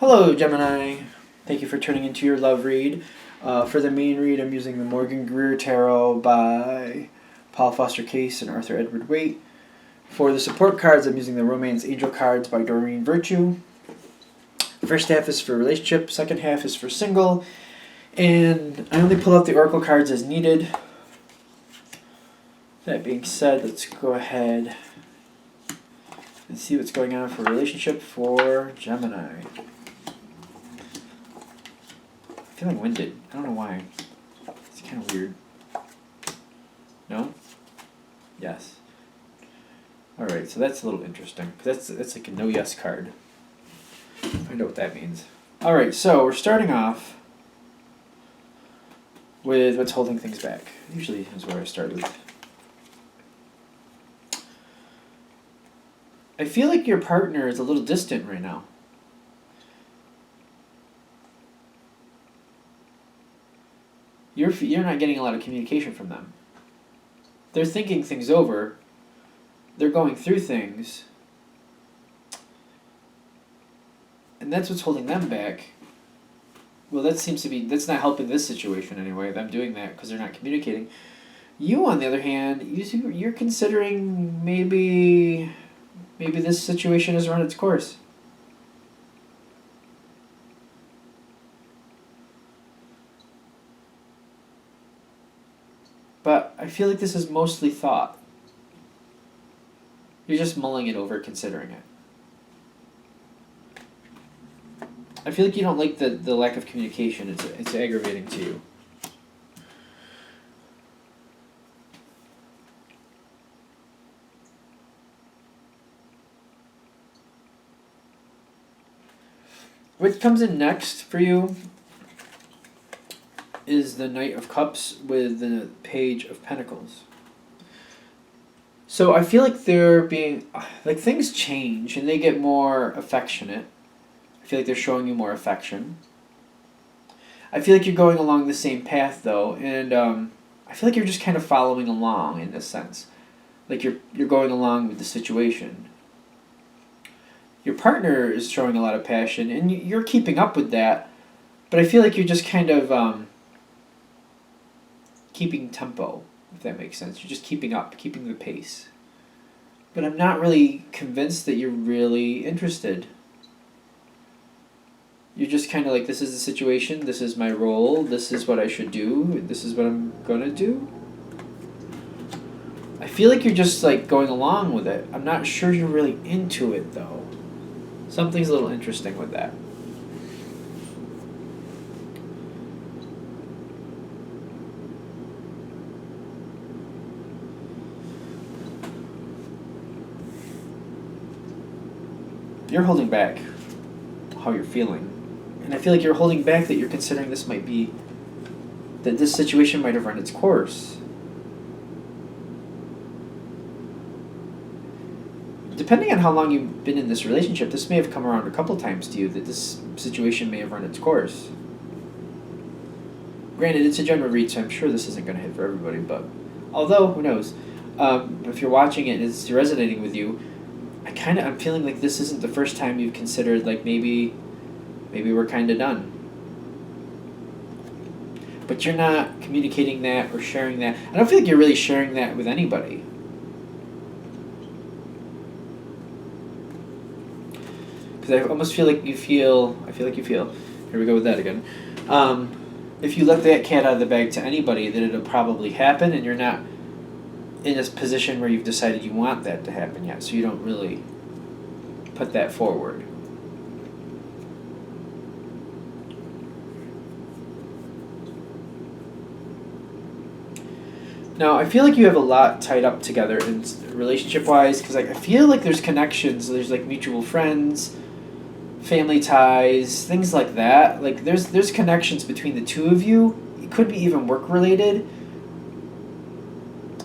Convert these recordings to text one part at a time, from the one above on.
Hello, Gemini. Thank you for turning into your love read. For the main read, I'm using the Morgan Greer Tarot by Paul Foster Case and Arthur Edward Waite. For the support cards, I'm using the Romance Angel cards by Doreen Virtue. First half is for relationship, second half is for single, and I only pull out the Oracle cards as needed. That being said, let's go ahead and see what's going on for relationship for Gemini. I'm feeling winded. I don't know why. It's kind of weird. No? Yes. Alright, so that's a little interesting. That's like a no yes card. Find out what that means. Alright, so we're starting off with what's holding things back. Usually is where I start with. I feel like your partner is a little distant right now. You're not getting a lot of communication from them. They're thinking things over. They're going through things. And that's what's holding them back. Well, that's not helping this situation anyway. Them doing that because they're not communicating. You, on the other hand, you're considering maybe this situation has run its course. But I feel like this is mostly thought. You're just mulling it over, considering it. I feel like you don't like the lack of communication. It's aggravating to you. What comes in next for you is the Knight of Cups with the Page of Pentacles. So I feel like things change and they get more affectionate. I feel like they're showing you more affection. I feel like you're going along the same path though, and I feel like you're just kind of following along in this sense. Like you're going along with the situation. Your partner is showing a lot of passion and you're keeping up with that, but I feel like you're just kind of keeping tempo, if that makes sense. You're just keeping up, keeping the pace. But I'm not really convinced that you're really interested. You're just kind of like, this is the situation, this is my role, this is what I should do, this is what I'm gonna do. I feel like you're just like going along with it. I'm not sure you're really into it though. Something's a little interesting with that. You're holding back how you're feeling. And I feel like you're holding back that you're considering that this situation might have run its course. Depending on how long you've been in this relationship, this may have come around a couple times to you, that this situation may have run its course. Granted, it's a general read, so I'm sure this isn't going to hit for everybody, but although, who knows? If you're watching it and it's resonating with you, I'm feeling like this isn't the first time you've considered, like, maybe we're kind of done. But you're not communicating that or sharing that. I don't feel like you're really sharing that with anybody. Because I almost feel like you feel, here we go with that again. If you let that cat out of the bag to anybody, that it'll probably happen, and you're not in a position where you've decided you want that to happen yet, so you don't really put that forward. Now, I feel like you have a lot tied up together in relationship-wise, because I feel like there's connections. There's like mutual friends, family ties, things like that. Like there's connections between the two of you. It could be even work-related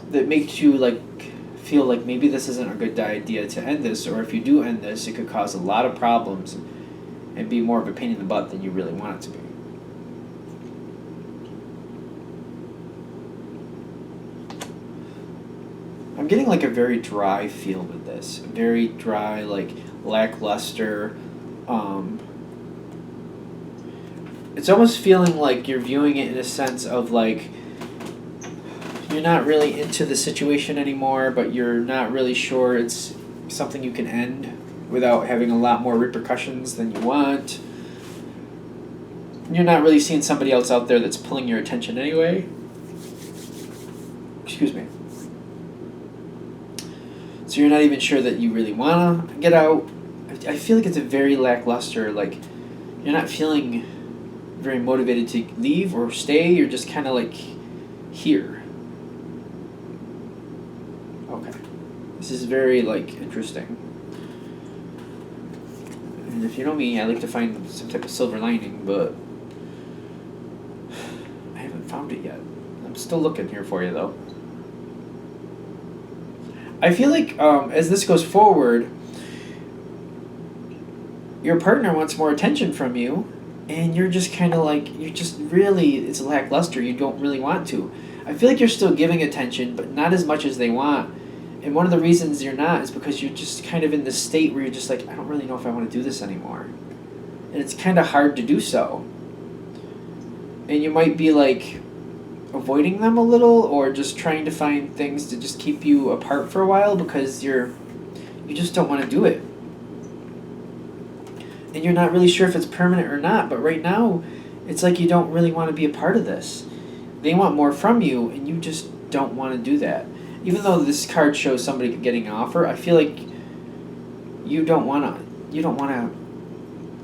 that makes you like feel like maybe this isn't a good idea to end this, or if you do end this, it could cause a lot of problems and be more of a pain in the butt than you really want it to be. I'm getting like a very dry feel with this. Very dry, like lackluster, it's almost feeling like you're viewing it in a sense of like you're not really into the situation anymore, but you're not really sure it's something you can end without having a lot more repercussions than you want. You're not really seeing somebody else out there that's pulling your attention anyway. Excuse me. So you're not even sure that you really want to get out. I feel like it's a very lackluster, like, you're not feeling very motivated to leave or stay. You're just kind of like here. Okay. This is very, like, interesting. And if you know me, I like to find some type of silver lining, but I haven't found it yet. I'm still looking here for you, though. I feel like as this goes forward, your partner wants more attention from you, and you're just kind of like, you're just really, it's lackluster. You don't really want to. I feel like you're still giving attention, but not as much as they want. And one of the reasons you're not is because you're just kind of in this state where you're just like, I don't really know if I want to do this anymore. And it's kind of hard to do so. And you might be like avoiding them a little, or just trying to find things to just keep you apart for a while because you just don't want to do it. And you're not really sure if it's permanent or not, but right now it's like you don't really want to be a part of this. They want more from you, and you just don't want to do that. Even though this card shows somebody getting an offer, I feel like you don't want to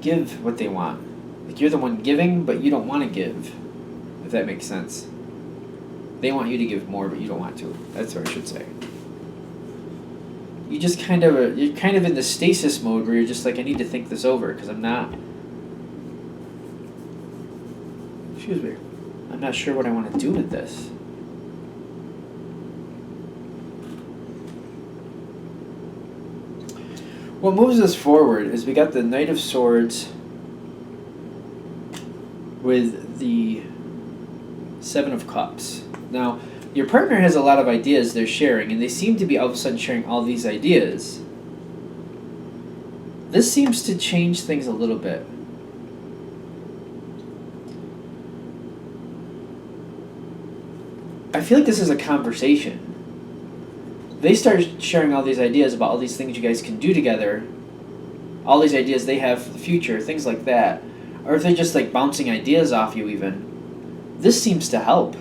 give what they want. Like, you're the one giving, but you don't want to give, if that makes sense. They want you to give more, but you don't want to. That's what I should say. You're kind of in the stasis mode where you're just like, I need to think this over because I'm not sure what I want to do with this. What moves us forward is we got the Knight of Swords with the Seven of Cups. Now, your partner has a lot of ideas they're sharing, and they seem to be all of a sudden sharing all these ideas. This seems to change things a little bit. I feel like this is a conversation. They start sharing all these ideas about all these things you guys can do together, all these ideas they have for the future, things like that. Or if they're just like bouncing ideas off you even. This seems to help.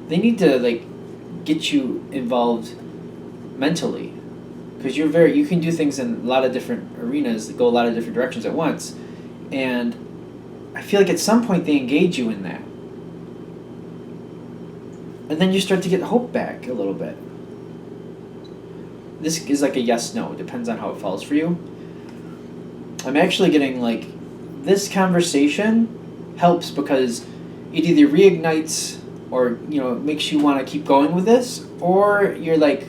They need to like get you involved mentally, because you can do things in a lot of different arenas that go a lot of different directions at once, and I feel like at some point they engage you in that, and then you start to get hope back a little bit. This is like a yes/no. It depends on how it falls for you. I'm actually getting like this conversation helps because it either reignites or makes you want to keep going with this, or you're like,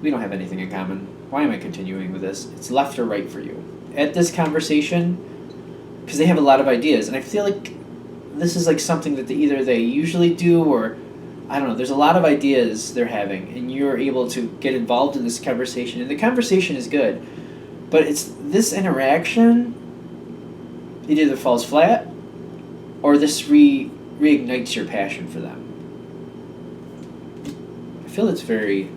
we don't have anything in common. Why am I continuing with this? It's left or right for you at this conversation, because they have a lot of ideas, and I feel like this is like something that they usually do, or I don't know. There's a lot of ideas they're having, and you're able to get involved in this conversation, and the conversation is good, but it's this interaction. It either falls flat, or this reignites your passion for them. I feel it's very...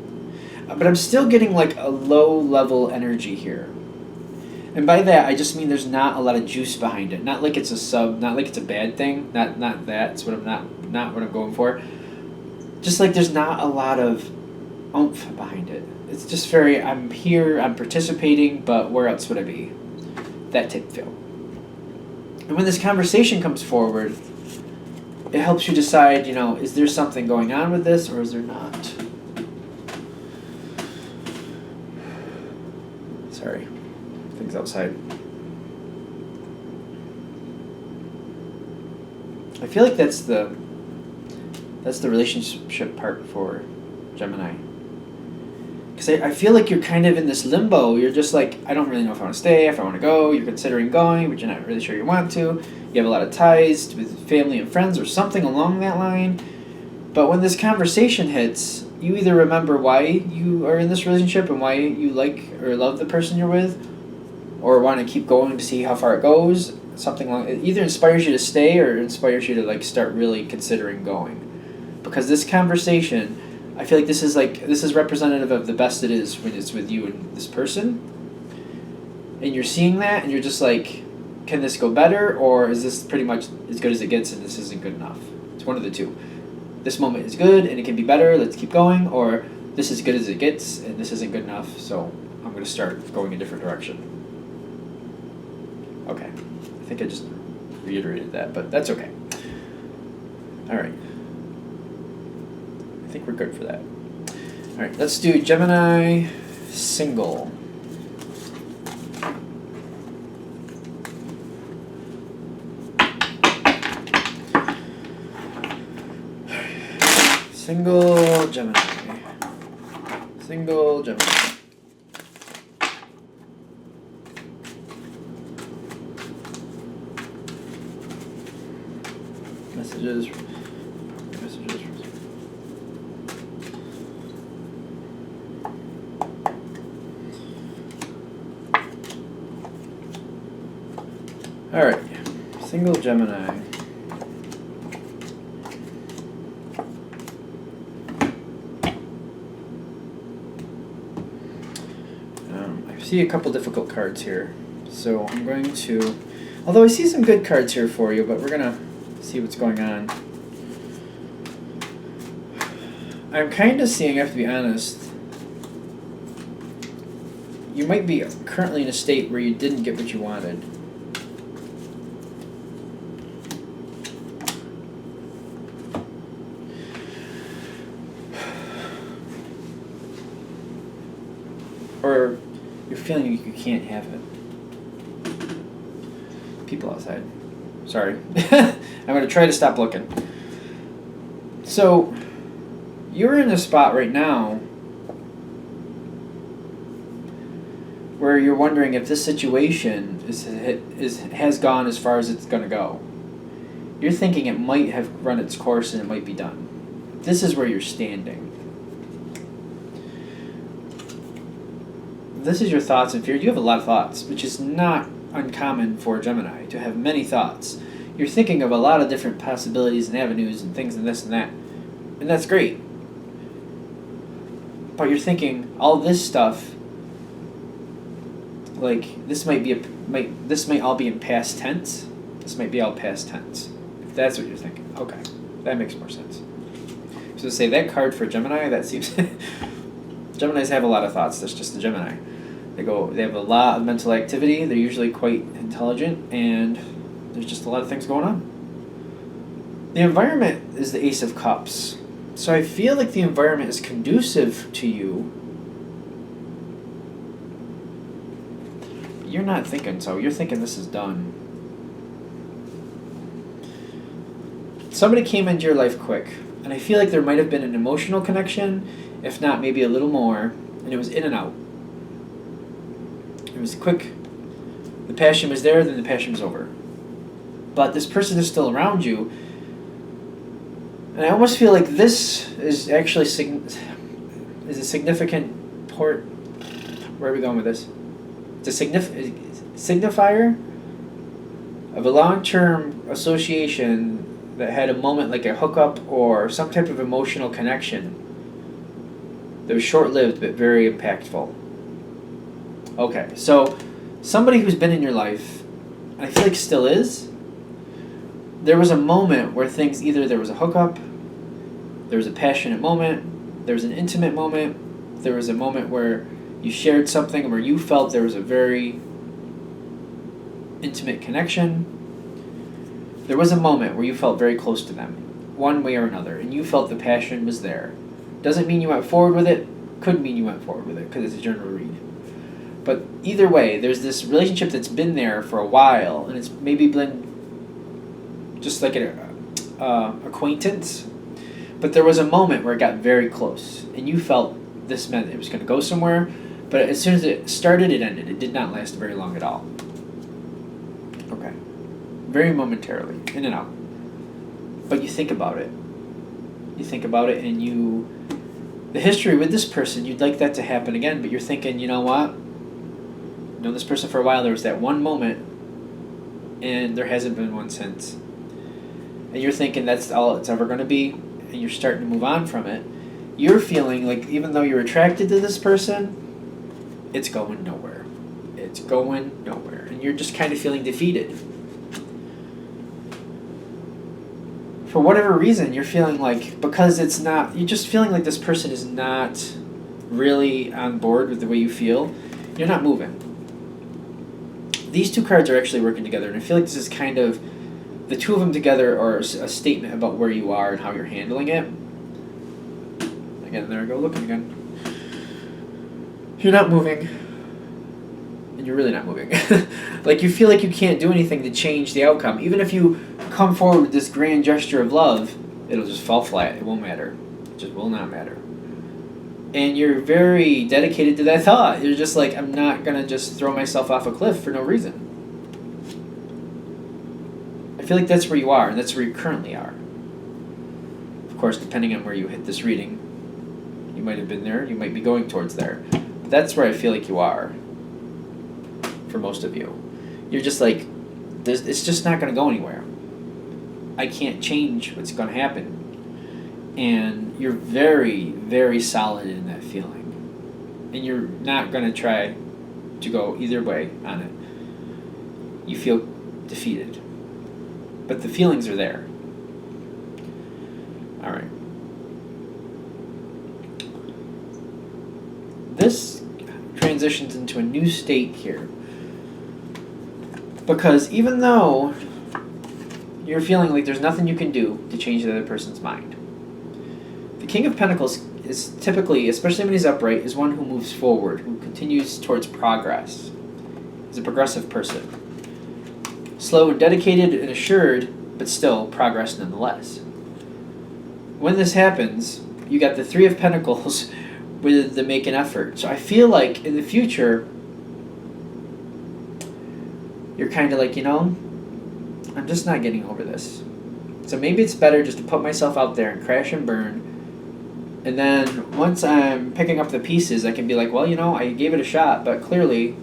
But I'm still getting like a low-level energy here. And by that, I just mean there's not a lot of juice behind it. Not like it's a sub, not like it's a bad thing. Not that's what I'm not what I'm going for. Just like there's not a lot of oomph behind it. It's just very, I'm here, I'm participating, but where else would I be? That type of feel. And when this conversation comes forward, it helps you decide, is there something going on with this or is there not? Sorry, things outside. I feel like that's the relationship part for Gemini. Because I feel like you're kind of in this limbo. You're just like, I don't really know if I want to stay, if I want to go. You're considering going, but you're not really sure you want to. You have a lot of ties with family and friends or something along that line. But when this conversation hits, you either remember why you are in this relationship and why you like or love the person you're with, or want to keep going to see how far it goes, something along. It either inspires you to stay or inspires you to like start really considering going, because this conversation, I feel like this is representative of the best it is when it's with you and this person, and you're seeing that and you're just like, can this go better, or is this pretty much as good as it gets and this isn't good enough? It's one of the two. This moment is good and it can be better, let's keep going, or this is good as it gets and this isn't good enough, so I'm going to start going a different direction. Okay. I think I just reiterated that, but that's okay. All right. I think we're good for that. All right, let's do Gemini single. Single Gemini. Single Gemini. Messages. All right, single Gemini. I see a couple difficult cards here, so I'm going to, although I see some good cards here for you, but we're gonna see what's going on. I'm kind of seeing, I have to be honest, you might be currently in a state where you didn't get what you wanted. Or you're feeling like you can't have it. People outside. Sorry. I'm going to try to stop looking. So, you're in a spot right now where you're wondering if this situation has gone as far as it's going to go. You're thinking it might have run its course and it might be done. This is where you're standing. This is your thoughts and fears. You have a lot of thoughts, which is not uncommon for Gemini, to have many thoughts. You're thinking of a lot of different possibilities and avenues and things and this and that. And that's great. But you're thinking all this stuff, like this might all be in past tense. This might be all past tense. If that's what you're thinking. Okay. That makes more sense. So say that card for Gemini, that seems Geminis have a lot of thoughts. That's just the Gemini. They have a lot of mental activity. They're usually quite intelligent, and there's just a lot of things going on. The environment is the Ace of Cups. So I feel like the environment is conducive to you. You're not thinking so. You're thinking this is done. Somebody came into your life quick, and I feel like there might have been an emotional connection, if not maybe a little more, and it was in and out. It was quick. The passion was there, then the passion was over. But this person is still around you, and I almost feel like this is actually is a significant port. Where are we going with this? It's a signifier of a long-term association that had a moment like a hookup or some type of emotional connection that was short-lived but very impactful. Okay, so somebody who's been in your life, I feel like still is, there was a moment where things, either there was a hookup, there was a passionate moment, there was an intimate moment, there was a moment where you shared something where you felt there was a very intimate connection. There was a moment where you felt very close to them, one way or another, and you felt the passion was there. Doesn't mean you went forward with it, could mean you went forward with it, because it's a general read. But either way, there's this relationship that's been there for a while, and it's maybe been just like an acquaintance, but there was a moment where it got very close, and you felt this meant it was going to go somewhere, but as soon as it started, it ended. It did not last very long at all. Okay. Very momentarily, in and out. But you think about it. You think about it, and the history with this person, you'd like that to happen again, but you're thinking, you know what? I've known this person for a while. There was that one moment and there hasn't been one since. And you're thinking that's all it's ever going to be, and you're starting to move on from it. You're feeling like even though you're attracted to this person, it's going nowhere. It's going nowhere. And you're just kind of feeling defeated. For whatever reason, you're feeling like, because it's not, you're just feeling like this person is not really on board with the way you feel, you're not moving. These two cards are actually working together, and I feel like this is kind of, the two of them together are a statement about where you are and how you're handling it. Again, there I go, looking again. You're not moving. And you're really not moving. Like, you feel like you can't do anything to change the outcome. Even if you come forward with this grand gesture of love, it'll just fall flat. It won't matter. It just will not matter. And you're very dedicated to that thought. You're just like, I'm not going to just throw myself off a cliff for no reason. I feel like that's where you are, and that's where you currently are. Of course, depending on where you hit this reading, you might have been there, you might be going towards there. But that's where I feel like you are, for most of you. You're just like, it's just not going to go anywhere. I can't change what's going to happen. And you're very, very solid in that feeling. And you're not going to try to go either way on it. You feel defeated. But the feelings are there. All right. This transitions into a new state here. Because even though you're feeling like there's nothing you can do to change the other person's mind, the King of Pentacles is typically, especially when he's upright, is one who moves forward, who continues towards progress. He's a progressive person. Slow and dedicated and assured, but still progress nonetheless. When this happens, you got the Three of Pentacles with the make an effort. So I feel like in the future, you're kind of like, I'm just not getting over this. So maybe it's better just to put myself out there and crash and burn. And then once I'm picking up the pieces, I can be like, well, I gave it a shot, but clearly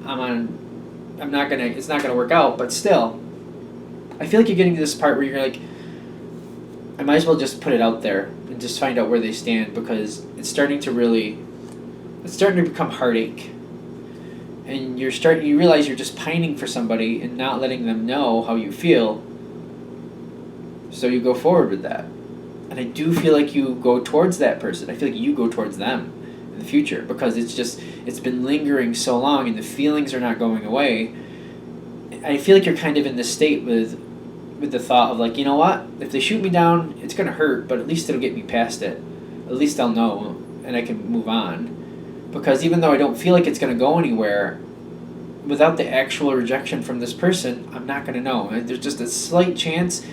it's not gonna work out, but still, I feel like you're getting to this part where you're like, I might as well just put it out there and just find out where they stand, because it's starting to become heartache. And you realize you're just pining for somebody and not letting them know how you feel. So you go forward with that. And I do feel like you go towards that person. I feel like you go towards them in the future, because it's been lingering so long and the feelings are not going away. I feel like you're kind of in this state with the thought of like, you know what? If they shoot me down, it's going to hurt, but at least it'll get me past it. At least I'll know and I can move on. Because even though I don't feel like it's going to go anywhere, without the actual rejection from this person, I'm not going to know. There's just a slight chance,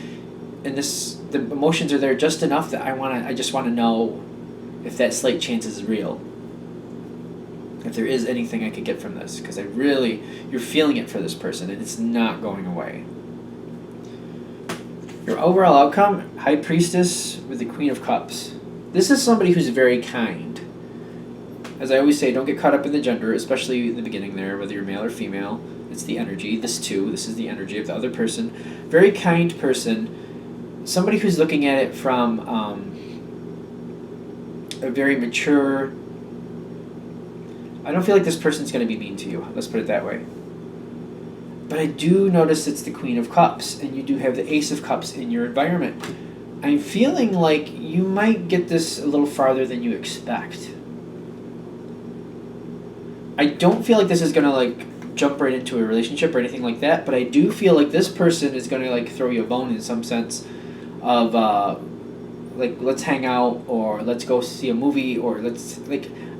and the emotions are there just enough that I just want to know if that slight chance is real. If there is anything I could get from this, because you're feeling it for this person, and it's not going away. Your overall outcome, High Priestess with the Queen of Cups. This is somebody who's very kind. As I always say, don't get caught up in the gender, especially in the beginning there, whether you're male or female. It's the energy. This is the energy of the other person. Very kind person. Somebody who's looking at it from a very mature... I don't feel like this person's going to be mean to you. Let's put it that way. But I do notice it's the Queen of Cups, and you do have the Ace of Cups in your environment. I'm feeling like you might get this a little farther than you expect. I don't feel like this is going to jump right into a relationship or anything like that, but I do feel like this person is going to throw you a bone in some sense of let's hang out, or let's go see a movie, or let's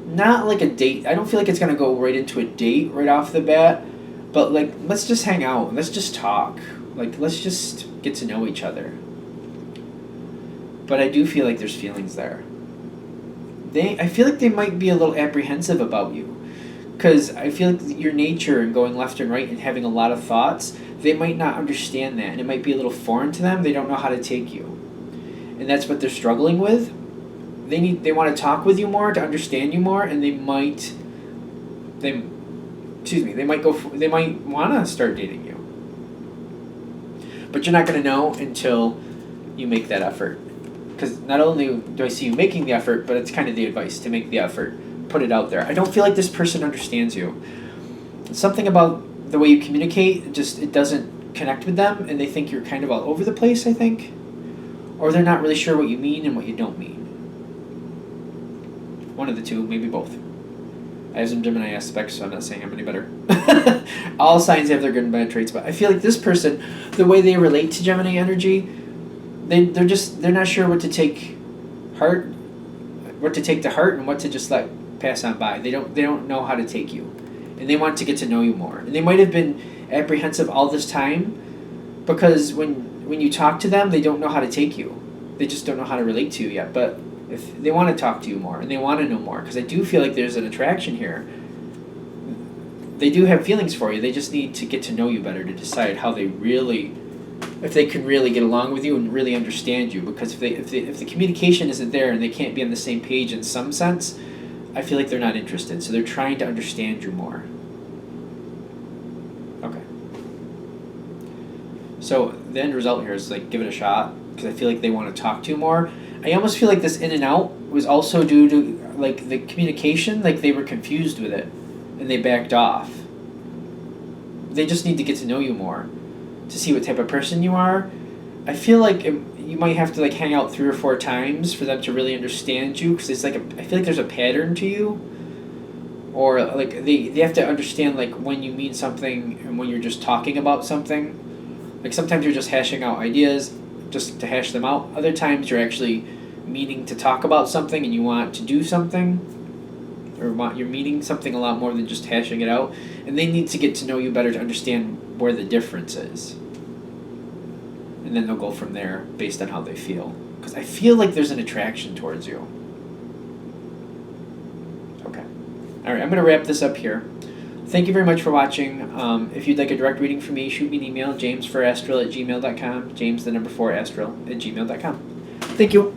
not like a date. I don't feel like it's going to go right into a date right off the bat, but let's just hang out, let's just talk, let's just get to know each other. But I do feel like there's feelings there. I feel like they might be a little apprehensive about you. Because I feel like your nature and going left and right and having a lot of thoughts, they might not understand that. And it might be a little foreign to them. They don't know how to take you. And that's what they're struggling with. They want to talk with you more, to understand you more, and they might want to start dating you. But you're not going to know until you make that effort. Because not only do I see you making the effort, but it's kind of the advice to make the effort. Put it out there. I don't feel like this person understands you. Something about the way you communicate, it doesn't connect with them, and they think you're kind of all over the place, I think. Or they're not really sure what you mean and what you don't mean. One of the two, maybe both. I have some Gemini aspects, so I'm not saying I'm any better. All signs have their good and bad traits, but I feel like this person, the way they relate to Gemini energy, they're not sure what to take to heart and what to just let pass on by. They don't know how to take you, and they want to get to know you more. And they might have been apprehensive all this time because when you talk to them, they don't know how to take you. They just don't know how to relate to you yet. But if they want to talk to you more and they want to know more, because I do feel like there's an attraction here. They do have feelings for you. They just need to get to know you better to decide how if they can really get along with you and really understand you. Because if the communication isn't there and they can't be on the same page in some sense, I feel like they're not interested. So they're trying to understand you more. Okay. So the end result here is like give it a shot, because I feel like they want to talk to you more. I almost feel like this in and out was also due to like the communication, like they were confused with it and they backed off. They just need to get to know you more to see what type of person you are. I feel like you might have to like hang out 3 or 4 times for them to really understand you, because it's like I feel like there's a pattern to you, or like they have to understand like when you mean something and when you're just talking about something. Like sometimes you're just hashing out ideas just to hash them out. Other times you're actually meaning to talk about something and you want to do something, or you're meaning something a lot more than just hashing it out. And they need to get to know you better to understand where the difference is. And then they'll go from there based on how they feel. Because I feel like there's an attraction towards you. Okay. All right, I'm going to wrap this up here. Thank you very much for watching. If you'd like a direct reading from me, shoot me an email, james4astral@gmail.com, james4astral@gmail.com. Thank you.